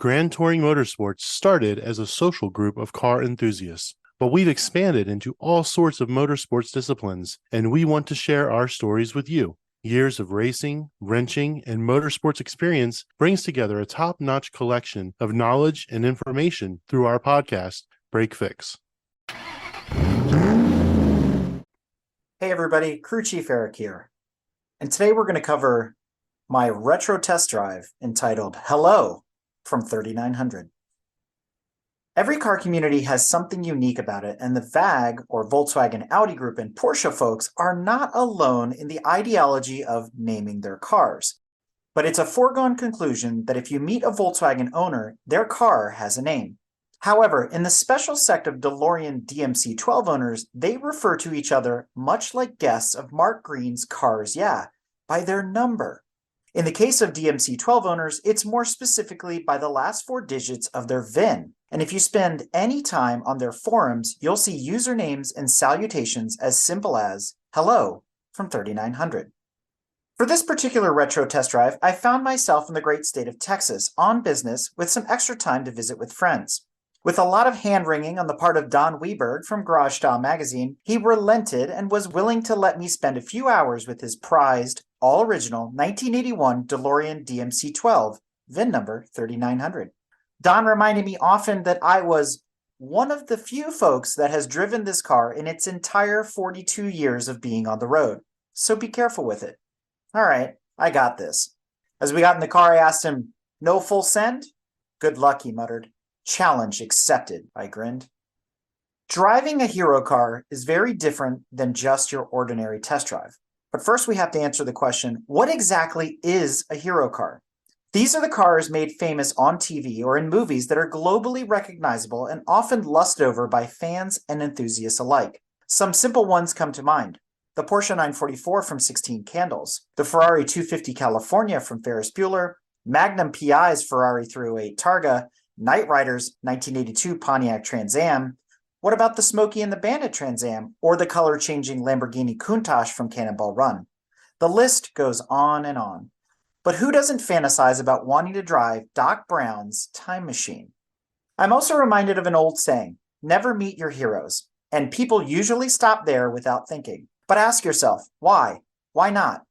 Grand Touring Motorsports started as a social group of car enthusiasts, but we've expanded into all sorts of motorsports disciplines, and we want to share our stories with you. Years of racing, wrenching, and motorsports experience brings together a top-notch collection of knowledge and information through our podcast, Break Fix. Hey everybody, Crew Chief Eric here. And today we're going to cover my retro test drive entitled Hello from 3900. Every car community has something unique about it, and the VAG, or Volkswagen Audi Group, and Porsche folks are not alone in the ideology of naming their cars. But it's a foregone conclusion that if you meet a Volkswagen owner, their car has a name. However, in the special sect of DeLorean DMC-12 owners, they refer to each other, much like guests of Mark Green's Cars Yeah!, by their number. In the case of DMC-12 owners, it's more specifically by the last 4 digits of their VIN. And if you spend any time on their forums, you'll see usernames and salutations as simple as "Hello" from 3900. For this particular retro test drive, I found myself in the great state of Texas on business with some extra time to visit with friends. With a lot of hand-wringing on the part of Don Weberg from Garage Style Magazine, he relented and was willing to let me spend a few hours with his prized, all-original 1981 DeLorean DMC-12, VIN number 3900. Don reminded me often that I was one of the few folks that has driven this car in its entire 42 years of being on the road, so be careful with it. All right, I got this. As we got in the car, I asked him, "No full send?" "Good luck," he muttered. "Challenge accepted," I grinned. Driving a hero car is very different than just your ordinary test drive. But first we have to answer the question, what exactly is a hero car? These are the cars made famous on TV or in movies that are globally recognizable and often lusted over by fans and enthusiasts alike. Some simple ones come to mind. The Porsche 944 from 16 Candles, the Ferrari 250 California from Ferris Bueller, Magnum PI's Ferrari 308 Targa, Knight Rider's 1982 Pontiac Trans Am. What about the Smokey and the Bandit Trans Am, or the color-changing Lamborghini Countach from Cannonball Run? The list goes on and on. But who doesn't fantasize about wanting to drive Doc Brown's time machine? I'm also reminded of an old saying, never meet your heroes, and people usually stop there without thinking. But ask yourself, why? Why not?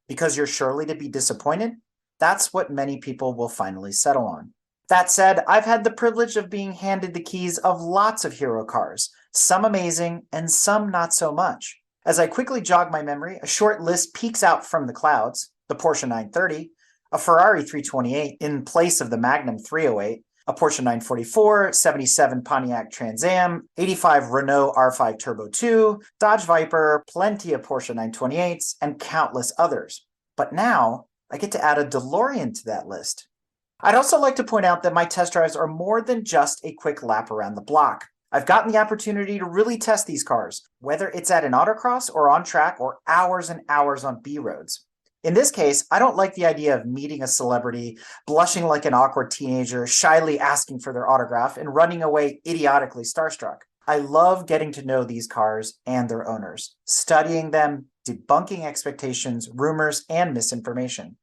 Because you're surely to be disappointed? That's what many people will finally settle on. That said, I've had the privilege of being handed the keys of lots of hero cars, some amazing and some not so much. As I quickly jog my memory, a short list peeks out from the clouds: the Porsche 930, a Ferrari 328 in place of the Magnum 308, a Porsche 944, 77 Pontiac Trans Am, 85 Renault R5 Turbo 2, Dodge Viper, plenty of Porsche 928s, and countless others. But now, I get to add a DeLorean to that list. I'd also like to point out that my test drives are more than just a quick lap around the block. I've gotten the opportunity to really test these cars, whether it's at an autocross or on track or hours and hours on B roads. In this case, I don't like the idea of meeting a celebrity, blushing like an awkward teenager, shyly asking for their autograph, and running away idiotically starstruck. I love getting to know these cars and their owners, studying them, debunking expectations, rumors, and misinformation.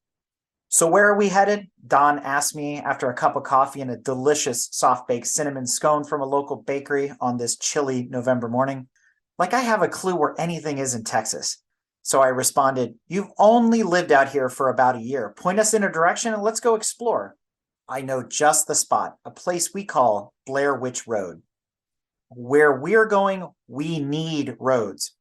So where are we headed? Don asked me after a cup of coffee and a delicious soft-baked cinnamon scone from a local bakery on this chilly November morning. Like I have a clue where anything is in Texas. So I responded, "You've only lived out here for about a year. Point us in a direction and let's go explore." I know just the spot, a place we call Blair Witch Road. Where we're going, we need roads.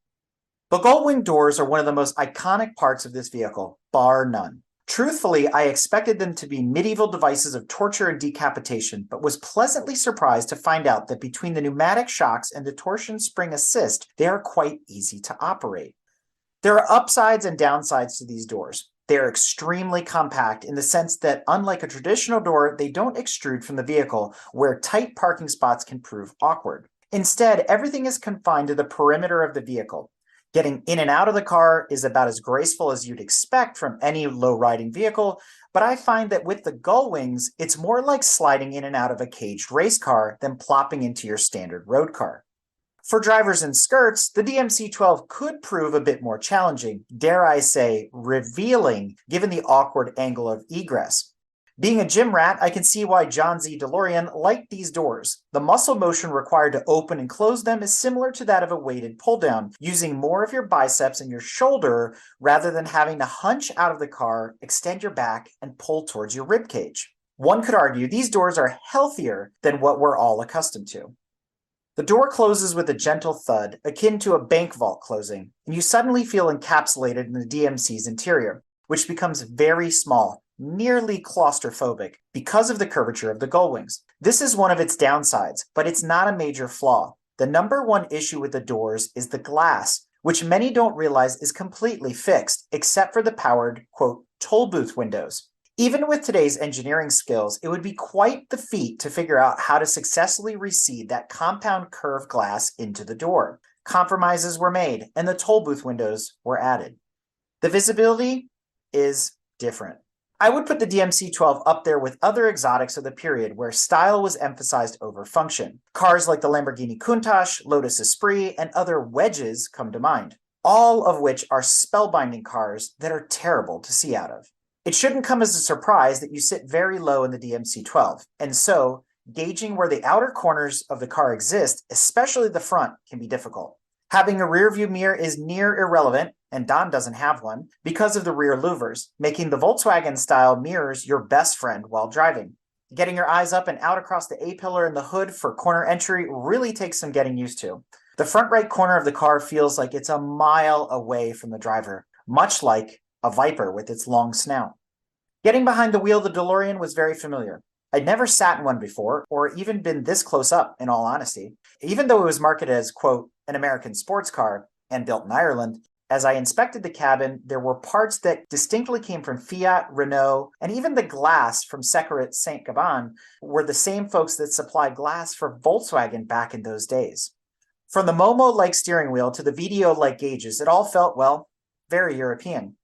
The gull-wing doors are one of the most iconic parts of this vehicle, bar none. Truthfully, I expected them to be medieval devices of torture and decapitation, but was pleasantly surprised to find out that between the pneumatic shocks and the torsion spring assist, they are quite easy to operate. There are upsides and downsides to these doors. They are extremely compact in the sense that, unlike a traditional door, they don't extrude from the vehicle, where tight parking spots can prove awkward. Instead, everything is confined to the perimeter of the vehicle. Getting in and out of the car is about as graceful as you'd expect from any low-riding vehicle, but I find that with the gull wings, it's more like sliding in and out of a caged race car than plopping into your standard road car. For drivers in skirts, the DMC-12 could prove a bit more challenging, dare I say, revealing, given the awkward angle of egress. Being a gym rat, I can see why John Z. DeLorean liked these doors. The muscle motion required to open and close them is similar to that of a weighted pull-down, using more of your biceps and your shoulder rather than having to hunch out of the car, extend your back, and pull towards your rib cage. One could argue these doors are healthier than what we're all accustomed to. The door closes with a gentle thud, akin to a bank vault closing, and you suddenly feel encapsulated in the DMC's interior, which becomes very small, nearly claustrophobic, because of the curvature of the gull wings. This is one of its downsides, but it's not a major flaw. The number one issue with the doors is the glass, which many don't realize is completely fixed, except for the powered, quote, toll booth windows. Even with today's engineering skills, it would be quite the feat to figure out how to successfully reseed that compound curved glass into the door. Compromises were made, and the toll booth windows were added. The visibility is different. I would put the DMC-12 up there with other exotics of the period where style was emphasized over function. Cars like the Lamborghini Countach, Lotus Esprit, and other wedges come to mind, all of which are spellbinding cars that are terrible to see out of. It shouldn't come as a surprise that you sit very low in the DMC-12, and so gauging where the outer corners of the car exist, especially the front, can be difficult. Having a rearview mirror is near irrelevant, and Don doesn't have one, because of the rear louvers, making the Volkswagen-style mirrors your best friend while driving. Getting your eyes up and out across the A-pillar and the hood for corner entry really takes some getting used to. The front right corner of the car feels like it's a mile away from the driver, much like a Viper with its long snout. Getting behind the wheel of the DeLorean was very familiar. I'd never sat in one before, or even been this close up, in all honesty. Even though it was marketed as, quote, an American sports car and built in Ireland, as I inspected the cabin, there were parts that distinctly came from Fiat, Renault, and even the glass from Securet Saint-Gobain were the same folks that supplied glass for Volkswagen back in those days. From the Momo-like steering wheel to the VDO-like gauges, it all felt, well, very European.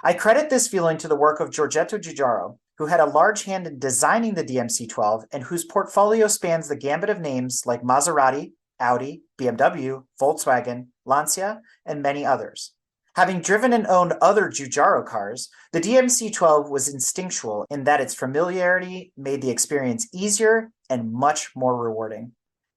I credit this feeling to the work of Giorgetto Giugiaro, who had a large hand in designing the DMC-12 and whose portfolio spans the gambit of names like Maserati, Audi, BMW, Volkswagen, Lancia, and many others. Having driven and owned other Giugiaro cars, the DMC-12 was instinctual in that its familiarity made the experience easier and much more rewarding.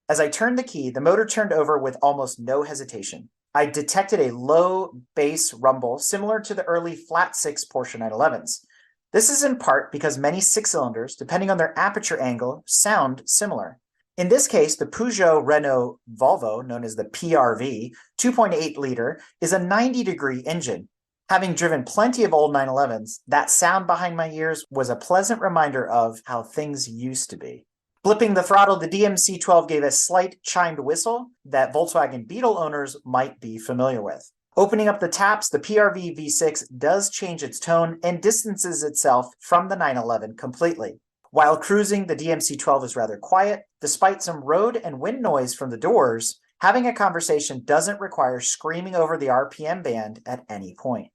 As I turned the key, the motor turned over with almost no hesitation. I detected a low bass rumble similar to the early flat-six Porsche 911s. This is in part because many six-cylinders, depending on their aperture angle, sound similar. In this case, the Peugeot Renault Volvo, known as the PRV, 2.8-liter, is a 90-degree engine. Having driven plenty of old 911s, that sound behind my ears was a pleasant reminder of how things used to be. Flipping the throttle, the DMC-12 gave a slight chimed whistle that Volkswagen Beetle owners might be familiar with. Opening up the taps, the PRV V6 does change its tone and distances itself from the 911 completely. While cruising, the DMC-12 is rather quiet. Despite some road and wind noise from the doors, having a conversation doesn't require screaming over the RPM band at any point.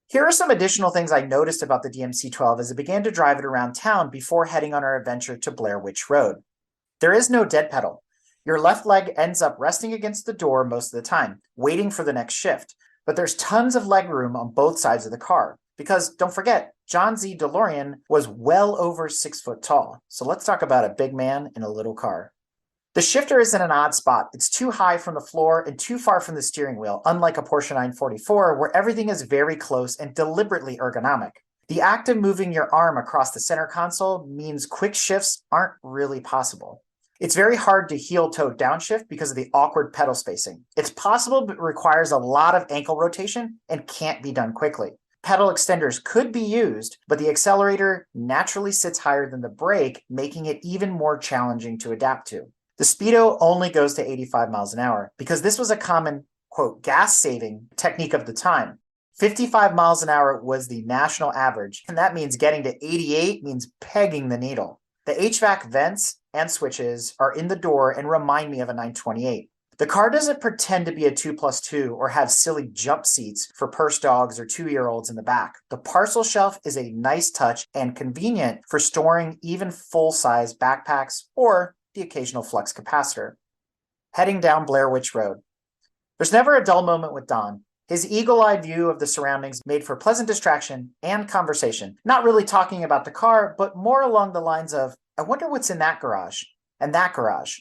Here are some additional things I noticed about the DMC-12 as I began to drive it around town before heading on our adventure to Blair Witch Road. There is no dead pedal. Your left leg ends up resting against the door most of the time, waiting for the next shift. But there's tons of leg room on both sides of the car. Because, don't forget, John Z. DeLorean was well over 6 foot tall. So let's talk about a big man in a little car. The shifter is in an odd spot. It's too high from the floor and too far from the steering wheel, unlike a Porsche 944, where everything is very close and deliberately ergonomic. The act of moving your arm across the center console means quick shifts aren't really possible. It's very hard to heel-toe downshift because of the awkward pedal spacing. It's possible, but requires a lot of ankle rotation and can't be done quickly. Pedal extenders could be used, but the accelerator naturally sits higher than the brake, making it even more challenging to adapt to. The speedo only goes to 85 miles an hour because this was a common, quote, gas-saving technique of the time. 55 miles an hour was the national average, and that means getting to 88 means pegging the needle. The HVAC vents and switches are in the door and remind me of a 928. The car doesn't pretend to be a 2+2 or have silly jump seats for purse dogs or 2-year-olds in the back. The parcel shelf is a nice touch and convenient for storing even full-size backpacks or the occasional flux capacitor. Heading down Blair Witch Road. There's never a dull moment with Don. His eagle-eyed view of the surroundings made for pleasant distraction and conversation, not really talking about the car, but more along the lines of, I wonder what's in that garage, and that garage.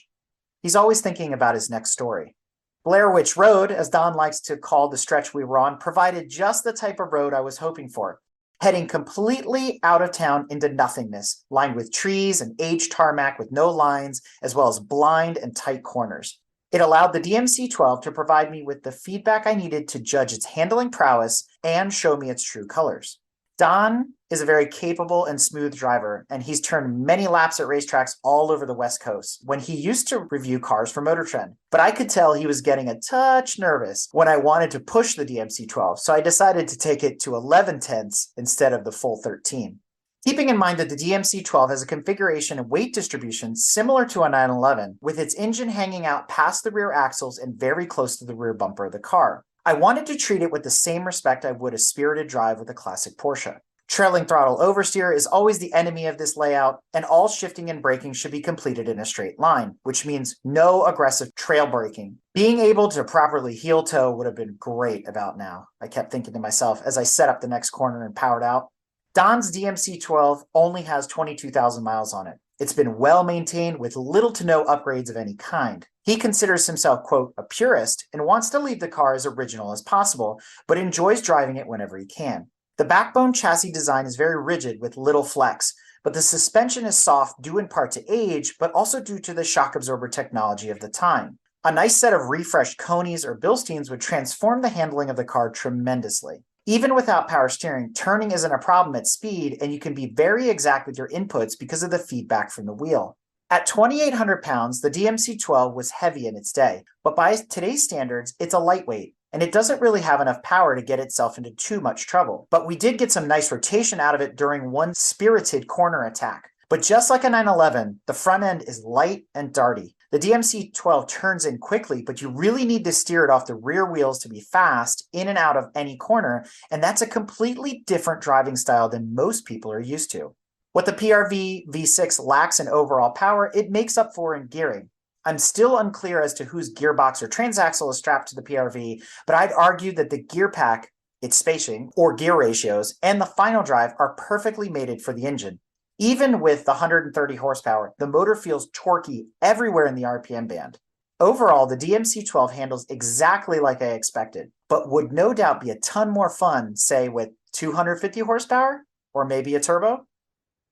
He's always thinking about his next story. Blair Witch Road, as Don likes to call the stretch we were on, provided just the type of road I was hoping for. Heading completely out of town into nothingness, lined with trees and aged tarmac with no lines, as well as blind and tight corners. It allowed the DMC-12 to provide me with the feedback I needed to judge its handling prowess and show me its true colors. Don is a very capable and smooth driver, and he's turned many laps at racetracks all over the West Coast when he used to review cars for Motor Trend. But I could tell he was getting a touch nervous when I wanted to push the DMC-12, so I decided to take it to 11/10ths instead of the full 13. Keeping in mind that the DMC-12 has a configuration and weight distribution similar to a 911, with its engine hanging out past the rear axles and very close to the rear bumper of the car, I wanted to treat it with the same respect I would a spirited drive with a classic Porsche. Trailing throttle oversteer is always the enemy of this layout, and all shifting and braking should be completed in a straight line, which means no aggressive trail braking. Being able to properly heel toe would have been great about now, I kept thinking to myself as I set up the next corner and powered out. Don's DMC-12 only has 22,000 miles on it. It's been well maintained with little to no upgrades of any kind. He considers himself, quote, a purist and wants to leave the car as original as possible, but enjoys driving it whenever he can. The backbone chassis design is very rigid with little flex, but the suspension is soft due in part to age, but also due to the shock absorber technology of the time. A nice set of refreshed Coneys or Bilsteins would transform the handling of the car tremendously. Even without power steering, turning isn't a problem at speed, and you can be very exact with your inputs because of the feedback from the wheel. At 2,800 pounds, the DMC-12 was heavy in its day, but by today's standards, it's a lightweight, and it doesn't really have enough power to get itself into too much trouble. But we did get some nice rotation out of it during one spirited corner attack. But just like a 911, the front end is light and darty. The DMC-12 turns in quickly, but you really need to steer it off the rear wheels to be fast in and out of any corner, and that's a completely different driving style than most people are used to. What the PRV V6 lacks in overall power, it makes up for in gearing. I'm still unclear as to whose gearbox or transaxle is strapped to the PRV, but I'd argue that the gear pack, its spacing, or gear ratios, and the final drive are perfectly mated for the engine. Even with the 130 horsepower, the motor feels torquey everywhere in the RPM band. Overall, the DMC-12 handles exactly like I expected, but would no doubt be a ton more fun, say, with 250 horsepower, or maybe a turbo.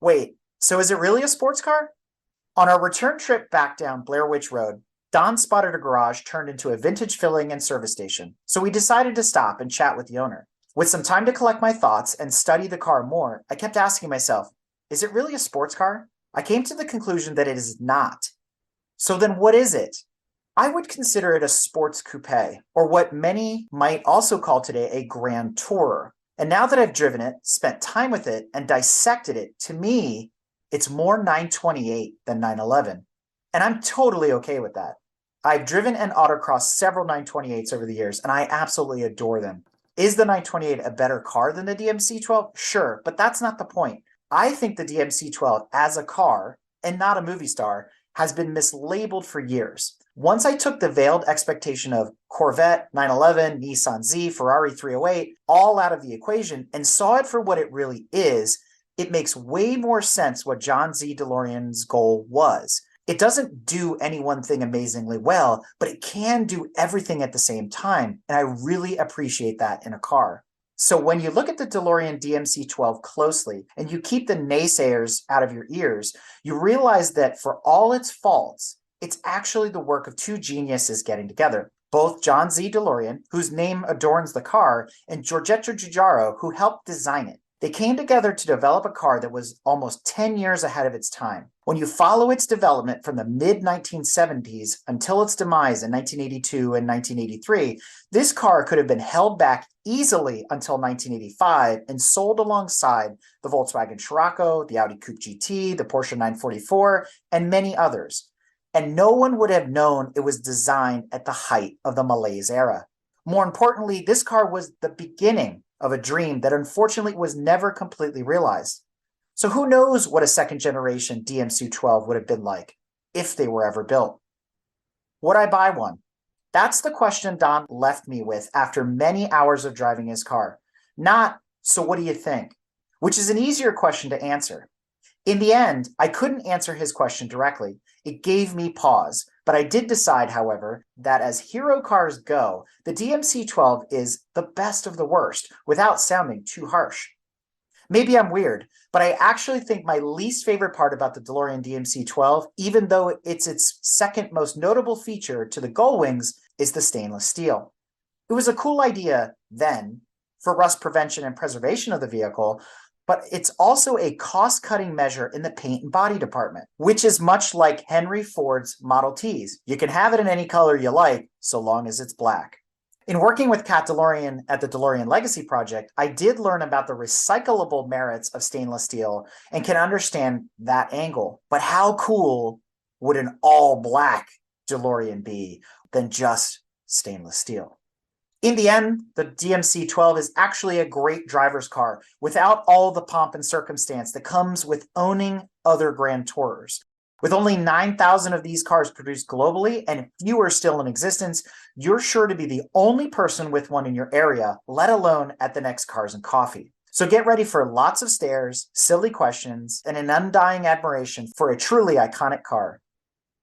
Wait, so is it really a sports car? On our return trip back down Blair Witch Road, Don spotted a garage turned into a vintage filling and service station, so we decided to stop and chat with the owner. With some time to collect my thoughts and study the car more, I kept asking myself, is it really a sports car? I came to the conclusion that it is not. So then what is it? I would consider it a sports coupe, or what many might also call today a grand tourer. And now that I've driven it, spent time with it, and dissected it, to me, it's more 928 than 911. And I'm totally okay with that. I've driven and autocrossed several 928s over the years, and I absolutely adore them. Is the 928 a better car than the DMC-12? Sure, but that's not the point. I think the DMC-12 as a car, and not a movie star, has been mislabeled for years. Once I took the veiled expectation of Corvette, 911, Nissan Z, Ferrari 308, all out of the equation and saw it for what it really is, it makes way more sense what John Z. DeLorean's goal was. It doesn't do any one thing amazingly well, but it can do everything at the same time, and I really appreciate that in a car. So when you look at the DeLorean DMC-12 closely and you keep the naysayers out of your ears, you realize that for all its faults, it's actually the work of two geniuses getting together. Both John Z. DeLorean, whose name adorns the car, and Giorgetto Giugiaro, who helped design it. They came together to develop a car that was almost 10 years ahead of its time. When you follow its development from the mid-1970s until its demise in 1982 and 1983, this car could have been held back easily until 1985 and sold alongside the Volkswagen Scirocco, the Audi Coupe GT, the Porsche 944, and many others. And no one would have known it was designed at the height of the malaise era. More importantly, this car was the beginning of a dream that unfortunately was never completely realized. So who knows what a second generation DMC-12 would have been like if they were ever built. Would I buy one? That's the question Don left me with after many hours of driving his car. Not, so what do you think? Which is an easier question to answer. In the end, I couldn't answer his question directly. It gave me pause, but I did decide, however, that as hero cars go, the DMC-12 is the best of the worst, without sounding too harsh. Maybe I'm weird, but I actually think my least favorite part about the DeLorean DMC-12, even though it's its second most notable feature to the gull wings, is the stainless steel. It was a cool idea then for rust prevention and preservation of the vehicle, but it's also a cost-cutting measure in the paint and body department, which is much like Henry Ford's Model Ts. You can have it in any color you like, so long as it's black. In working with Kat DeLorean at the DeLorean Legacy Project, I did learn about the recyclable merits of stainless steel and can understand that angle. But how cool would an all-black DeLorean be than just stainless steel? In the end, the DMC-12 is actually a great driver's car without all the pomp and circumstance that comes with owning other Grand Tourers. With only 9,000 of these cars produced globally and fewer still in existence, you're sure to be the only person with one in your area, let alone at the next Cars and Coffee. So get ready for lots of stares, silly questions, and an undying admiration for a truly iconic car.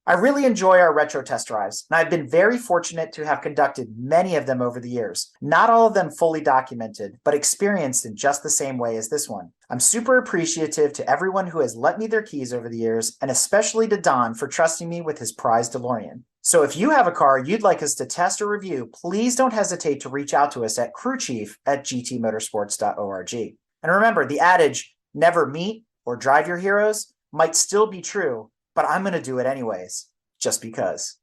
I really enjoy our retro test drives, and I've been very fortunate to have conducted many of them over the years. Not all of them fully documented, but experienced in just the same way as this one. I'm super appreciative to everyone who has lent me their keys over the years, and especially to Don for trusting me with his prized DeLorean. So if you have a car you'd like us to test or review, please don't hesitate to reach out to us at crewchief@gtmotorsports.org. And remember, the adage, never meet or drive your heroes, might still be true, but I'm going to do it anyways, just because.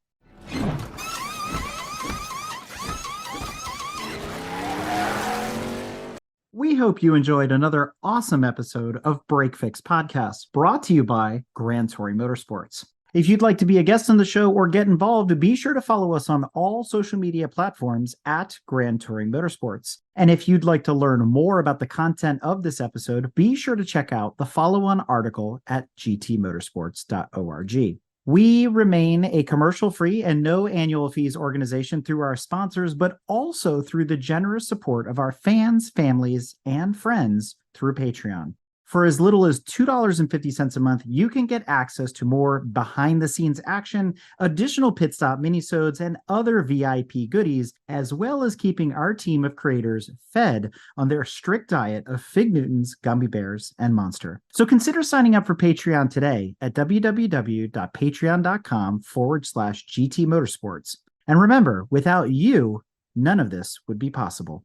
We hope you enjoyed another awesome episode of Break Fix Podcast, brought to you by Grand Touring Motorsports. If you'd like to be a guest on the show or get involved, be sure to follow us on all social media platforms at Grand Touring Motorsports. And if you'd like to learn more about the content of this episode, be sure to check out the follow-on article at gtmotorsports.org. We remain a commercial-free and no annual fees organization through our sponsors, but also through the generous support of our fans, families, and friends through Patreon. For as little as $2.50 a month, you can get access to more behind-the-scenes action, additional pit stop minisodes, and other VIP goodies, as well as keeping our team of creators fed on their strict diet of Fig Newtons, gummy bears, and Monster. So consider signing up for Patreon today at www.patreon.com/GT Motorsports. And remember, without you, none of this would be possible.